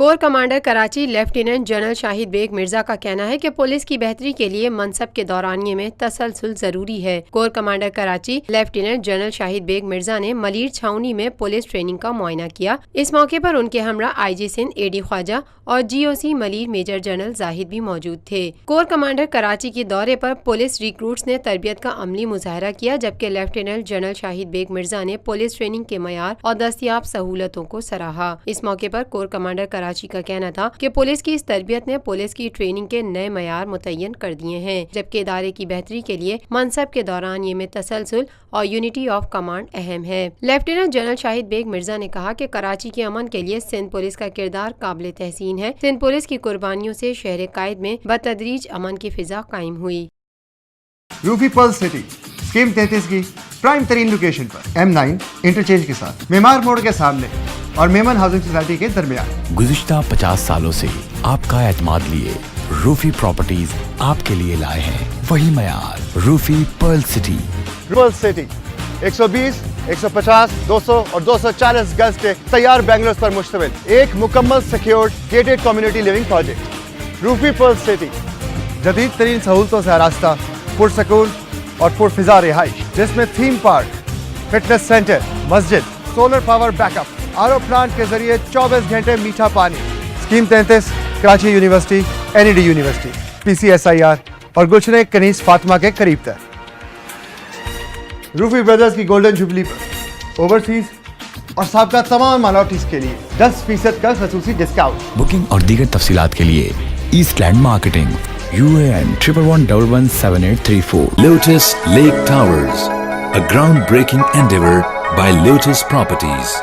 کور commander Karachi lieutenant general Shahid Baig Mirza کا کہنا ہے کہ پولیس کی بہتری کے لیے منصب کے دورانیے میں تسلسل ضروری ہے۔ Corps commander Karachi lieutenant general Shahid Baig Mirza نے ملیر چھاؤنی میں پولیس ٹریننگ کا معائنہ کیا۔ اس موقع پر ان کے ہمراہ آئی جی سندھ اے ڈی خواجہ اور جی او سی ملیر میجر جنرل زاہد بھی موجود تھے۔ کور کمانڈر کراچی کے دورے پر پولیس ریکروٹس نے تربیت کا عملی مظاہرہ کیا، جبکہ لیفٹیننٹ جنرل شاہد بیگ مرزا نے پولیس ٹریننگ کے معیار اور دستیاب سہولتوں کو سراہا۔ اس موقع پر کور کمانڈر کراچی کا کہنا تھا کہ پولیس کی اس تربیت نے پولیس کی ٹریننگ کے نئے معیار متعین کر دیے ہیں، جبکہ ادارے کی بہتری کے لیے منصب کے دوران یہ میں تسلسل اور یونٹی آف کمانڈ اہم ہے۔ لیفٹیننٹ جنرل شاہد بیگ مرزا نے کہا کہ کراچی کے امن کے لیے سندھ پولیس کا کردار قابل تحسین ہے۔ سندھ پولیس کی قربانیوں سے شہر قائد میں بتدریج امن کی فضا قائم ہوئی۔ روفی پرل سٹی اسکیم 33 کی پرائم ترین لوکیشن پر M9 انٹرچینج کے ساتھ معمار موڑ کے سامنے اور میمن ہاؤسنگ سوسائٹی کے درمیان۔ گزشتہ 50 سالوں سے آپ کا اعتماد لیے روفی پراپرٹیز آپ کے لیے لائے ہیں وہی معیار۔ روفی پرل سٹی 120، 150، 200 اور 240 گز کے تیار بنگلوز پر مشتمل ایک مکمل secured gated community living project Rufi pearl city, جدید ترین سہولتوں سے آراستہ، پرسکون اور پرفضا رہائش، جس میں تھیم پارک، فٹنس سینٹر، مسجد، solar power back up, R O plant کے ذریعے 24 گھنٹے میٹھا پانی۔ Scheme 33 Karachi university, NED university, PCSIR اور گلشن کنیز فاطمہ کے قریب تر۔ روفی بردرز کی گولڈن جوبلی پر اوورسیز اور سابقہ تمام مائنورٹیز کے لیے 10% کا خصوصی ڈسکاؤنٹ۔ بکنگ اور دیگر تفصیلات کے لیے east land marketing UAN 11117834 Lotus Lake Towers, a groundbreaking endeavor by Lotus Properties.